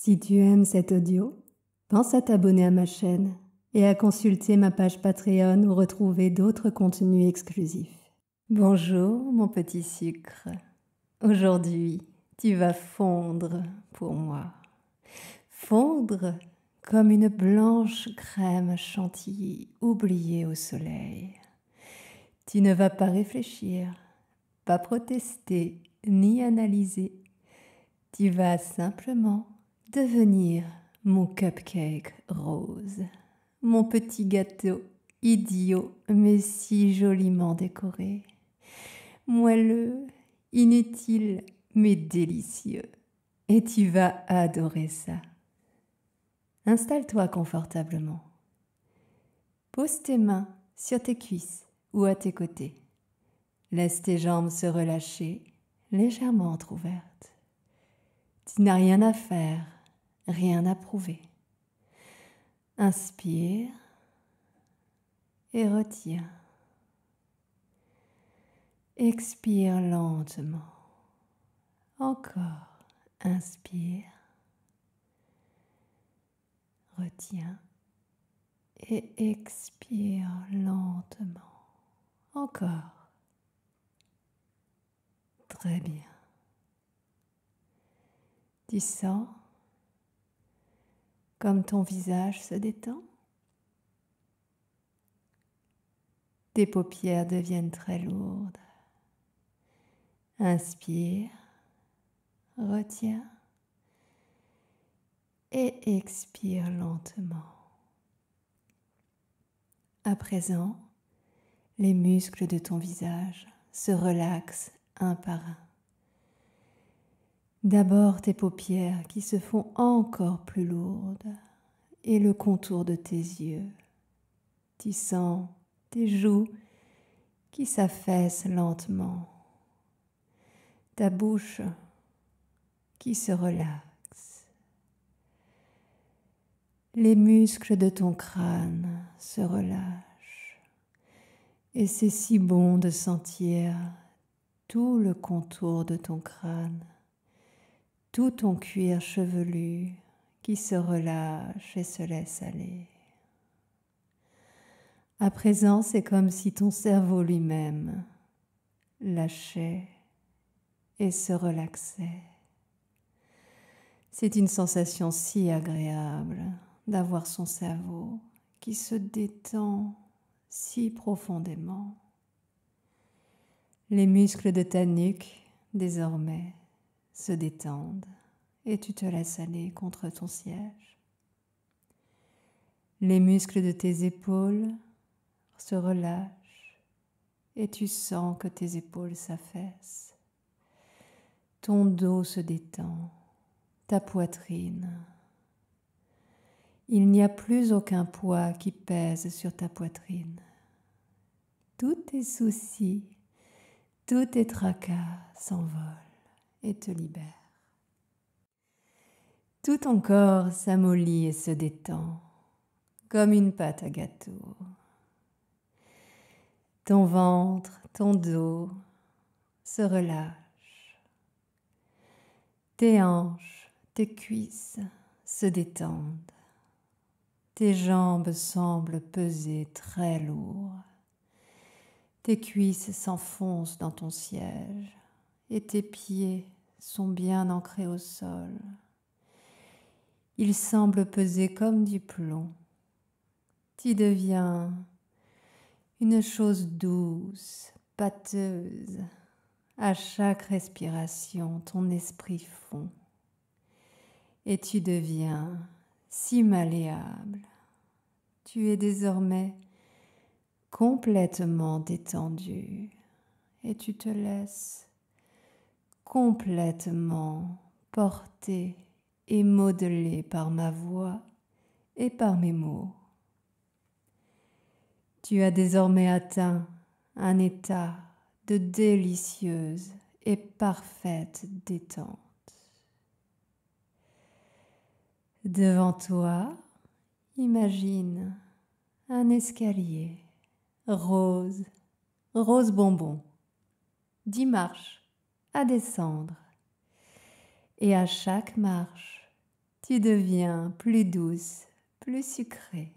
Si tu aimes cet audio, pense à t'abonner à ma chaîne et à consulter ma page Patreon où retrouver d'autres contenus exclusifs. Bonjour mon petit sucre. Aujourd'hui, tu vas fondre pour moi. Fondre comme une blanche crème chantilly oubliée au soleil. Tu ne vas pas réfléchir, pas protester, ni analyser. Tu vas simplement devenir mon cupcake rose, mon petit gâteau idiot mais si joliment décoré, moelleux, inutile mais délicieux. Et tu vas adorer ça. Installe-toi confortablement. Pose tes mains sur tes cuisses ou à tes côtés. Laisse tes jambes se relâcher, légèrement entrouvertes. Tu n'as rien à faire, rien à prouver. Inspire et retiens. Expire lentement. Encore. Inspire. Retiens. Et expire lentement. Encore. Très bien. Tu sens comme ton visage se détend? Tes paupières deviennent très lourdes. Inspire, retiens et expire lentement. À présent, les muscles de ton visage se relaxent un par un. D'abord tes paupières qui se font encore plus lourdes et le contour de tes yeux. Tu sens tes joues qui s'affaissent lentement. Ta bouche qui se relaxe. Les muscles de ton crâne se relâchent. Et c'est si bon de sentir tout le contour de ton crâne, tout ton cuir chevelu qui se relâche et se laisse aller. À présent, c'est comme si ton cerveau lui-même lâchait et se relaxait. C'est une sensation si agréable d'avoir son cerveau qui se détend si profondément. Les muscles de ta nuque, désormais, se détendent et tu te laisses aller contre ton siège. Les muscles de tes épaules se relâchent et tu sens que tes épaules s'affaissent. Ton dos se détend, ta poitrine. Il n'y a plus aucun poids qui pèse sur ta poitrine. Tous tes soucis, tous tes tracas s'envolent et te libèrent. Tout ton corps s'amollit et se détend, comme une pâte à gâteau. Ton ventre, ton dos se relâchent. Tes hanches, tes cuisses se détendent. Tes jambes semblent peser très lourd. Tes cuisses s'enfoncent dans ton siège et tes pieds sont bien ancrés au sol. Ils semblent peser comme du plomb. Tu deviens une chose douce, pâteuse. À chaque respiration, ton esprit fond et tu deviens si malléable. Tu es désormais complètement détendu et tu te laisses complètement porter et modeler par ma voix et par mes mots. Tu as désormais atteint un état de délicieuse et parfaite détente. Devant toi, imagine un escalier rose, rose bonbon, 10 marches à descendre. Et à chaque marche, Tu deviens plus douce, plus sucrée,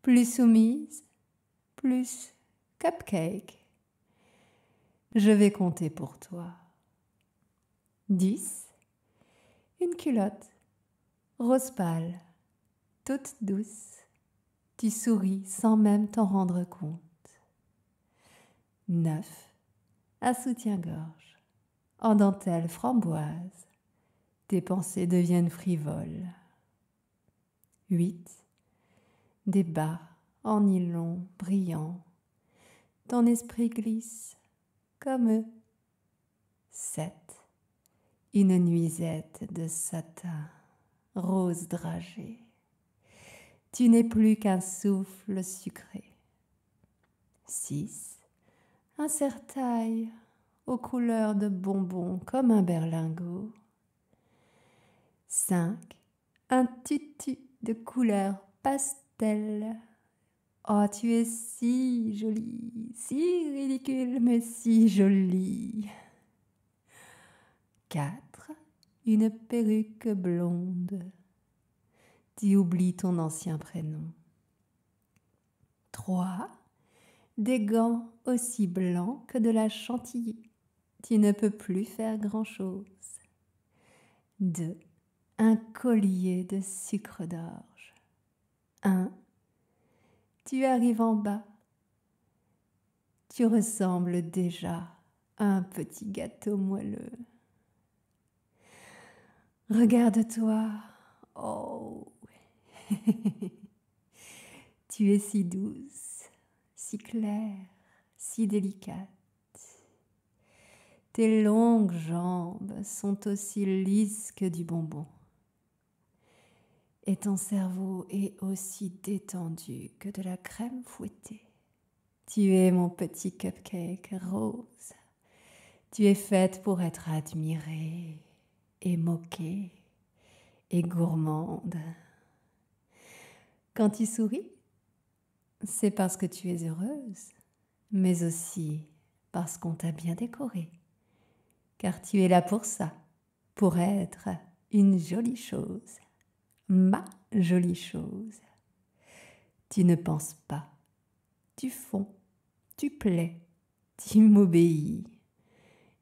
plus soumise, plus cupcake. Je vais compter pour toi. 10. Une culotte, rose pâle, toute douce. Tu souris sans même t'en rendre compte. 9. Un soutien-gorge, en dentelle framboise. Tes pensées deviennent frivoles. 8. Des bas en nylon brillant. Ton esprit glisse comme eux. 7. Une nuisette de satin, rose dragée. Tu n'es plus qu'un souffle sucré. 6. Un serre-taille aux couleurs de bonbons comme un berlingot. 5. Un tutu de couleur pastel. Oh, tu es si jolie, si ridicule, mais si jolie. 4. Une perruque blonde. Tu oublies ton ancien prénom. 3. Des gants aussi blancs que de la chantilly. Tu ne peux plus faire grand-chose. 2. Un collier de sucre d'orge. 1. Tu arrives en bas. Tu ressembles déjà à un petit gâteau moelleux. Regarde-toi. Oh. Tu es si douce, si claire, si délicate. Tes longues jambes sont aussi lisses que du bonbon. Et ton cerveau est aussi détendu que de la crème fouettée. Tu es mon petit cupcake rose. Tu es faite pour être admirée et moquée et gourmande. Quand tu souris, c'est parce que tu es heureuse, mais aussi parce qu'on t'a bien décorée. Car tu es là pour ça, pour être une jolie chose, ma jolie chose. Tu ne penses pas, tu fonds, tu plais, tu m'obéis.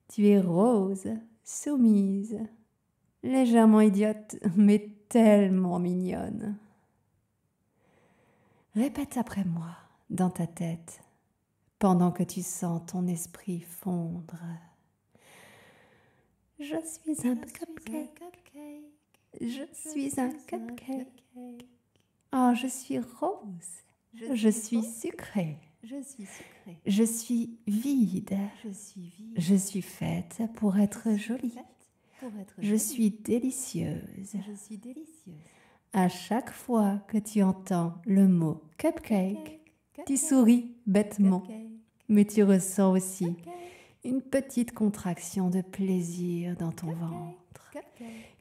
Tu es rose, soumise, légèrement idiote, mais tellement mignonne. Répète après moi, dans ta tête, pendant que tu sens ton esprit fondre. Je suis un cupcake. Je suis un cupcake. Oh, je suis rose. Je suis sucrée. Je suis vide. Je suis faite pour être jolie. Je suis délicieuse. À chaque fois que tu entends le mot cupcake, tu souris bêtement, mais tu ressens aussi une petite contraction de plaisir dans ton ventre,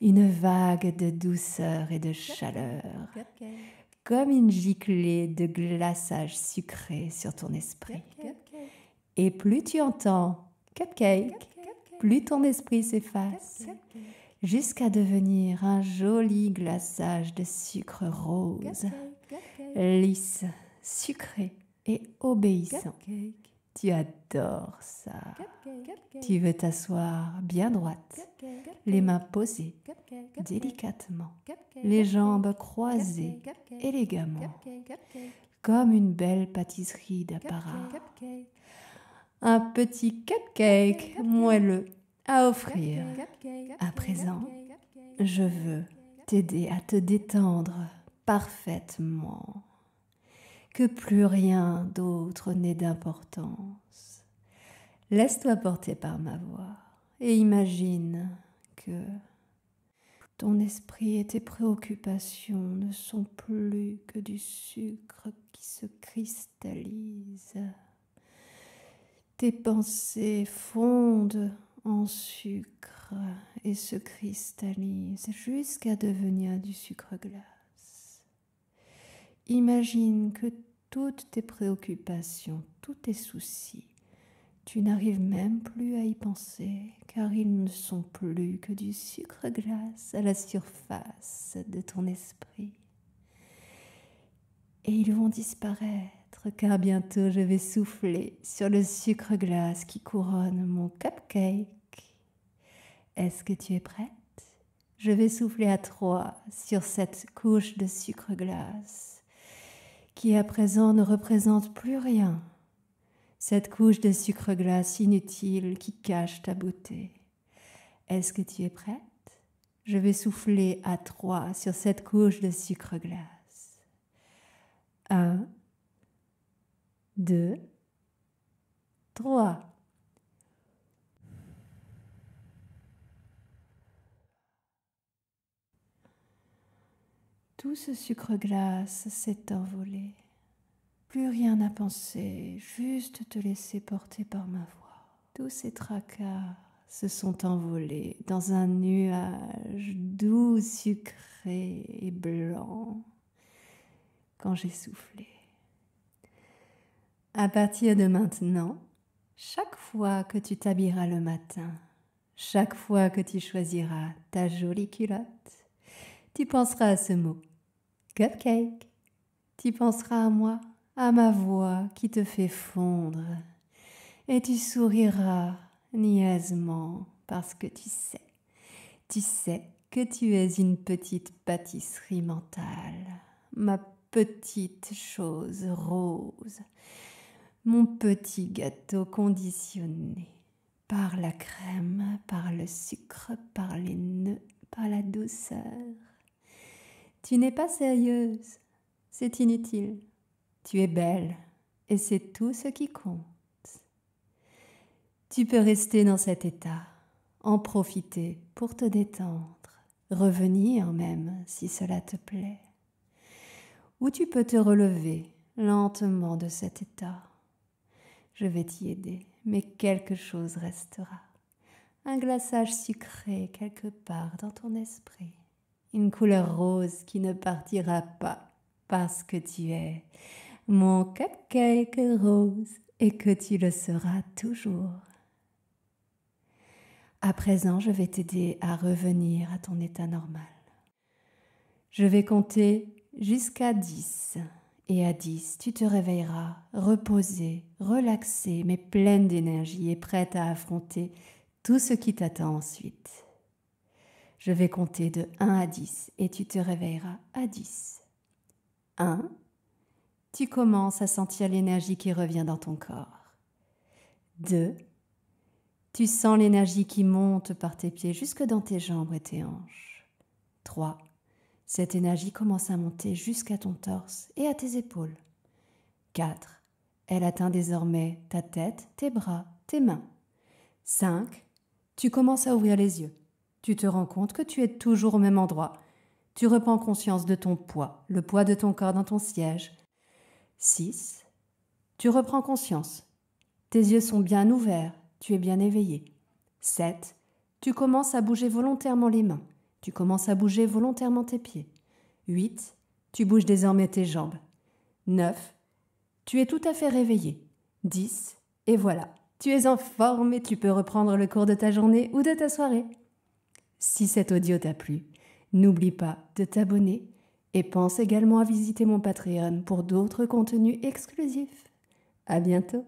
une vague de douceur et de chaleur, comme une giclée de glaçage sucré sur ton esprit. Et plus tu entends cupcake, plus ton esprit s'efface, jusqu'à devenir un joli glaçage de sucre rose, lisse, sucré et obéissant. Tu adores ça. Tu veux t'asseoir bien droite, les mains posées, délicatement, les jambes croisées, élégamment, comme une belle pâtisserie d'apparat. Un petit cupcake moelleux à offrir. À présent, je veux t'aider à te détendre parfaitement. Que plus rien d'autre n'ait d'importance. Laisse-toi porter par ma voix et imagine que ton esprit et tes préoccupations ne sont plus que du sucre qui se cristallise. Tes pensées fondent en sucre et se cristallisent jusqu'à devenir du sucre glace. Imagine que toutes tes préoccupations, tous tes soucis tu n'arrives même plus à y penser, car ils ne sont plus que du sucre glace à la surface de ton esprit. Et ils vont disparaître, car bientôt je vais souffler sur le sucre glace qui couronne mon cupcake. Est-ce que tu es prête? Je vais souffler à 3 sur cette couche de sucre glace, qui à présent ne représente plus rien. Cette couche de sucre glace inutile qui cache ta beauté. Est-ce que tu es prête? Je vais souffler à 3 sur cette couche de sucre glace. 1, 2, 3. Tout ce sucre glace s'est envolé. Plus rien à penser, juste te laisser porter par ma voix. Tous ces tracas se sont envolés dans un nuage doux, sucré et blanc quand j'ai soufflé. À partir de maintenant, chaque fois que tu t'habilleras le matin, chaque fois que tu choisiras ta jolie culotte, tu penseras à ce mot, cupcake. Tu penseras à moi, à ma voix qui te fait fondre, et tu souriras niaisement parce que tu sais que tu es une petite pâtisserie mentale, ma petite chose rose, mon petit gâteau conditionné par la crème, par le sucre, par les nœuds, par la douceur. Tu n'es pas sérieuse, c'est inutile. Tu es belle et c'est tout ce qui compte. Tu peux rester dans cet état, en profiter pour te détendre, revenir même si cela te plaît. Ou tu peux te relever lentement de cet état. Je vais t'y aider, mais quelque chose restera. Un glaçage sucré quelque part dans ton esprit. Une couleur rose qui ne partira pas parce que tu es mon cupcake rose et que tu le seras toujours. À présent, je vais t'aider à revenir à ton état normal. Je vais compter jusqu'à 10. Et à 10, tu te réveilleras, reposée, relaxée, mais pleine d'énergie et prête à affronter tout ce qui t'attend ensuite. Je vais compter de 1 à 10 et tu te réveilleras à 10. 1. Tu commences à sentir l'énergie qui revient dans ton corps. 2. Tu sens l'énergie qui monte par tes pieds jusque dans tes jambes et tes hanches. 3. Cette énergie commence à monter jusqu'à ton torse et à tes épaules. 4. Elle atteint désormais ta tête, tes bras, tes mains. 5. Tu commences à ouvrir les yeux. Tu te rends compte que tu es toujours au même endroit. Tu reprends conscience de ton poids, le poids de ton corps dans ton siège. 6. Tu reprends conscience. Tes yeux sont bien ouverts, tu es bien éveillé. 7. Tu commences à bouger volontairement les mains. Tu commences à bouger volontairement tes pieds. 8. Tu bouges désormais tes jambes. 9. Tu es tout à fait réveillé. 10. Et voilà, tu es en forme et tu peux reprendre le cours de ta journée ou de ta soirée. Si cet audio t'a plu, n'oublie pas de t'abonner et pense également à visiter mon Patreon pour d'autres contenus exclusifs. À bientôt.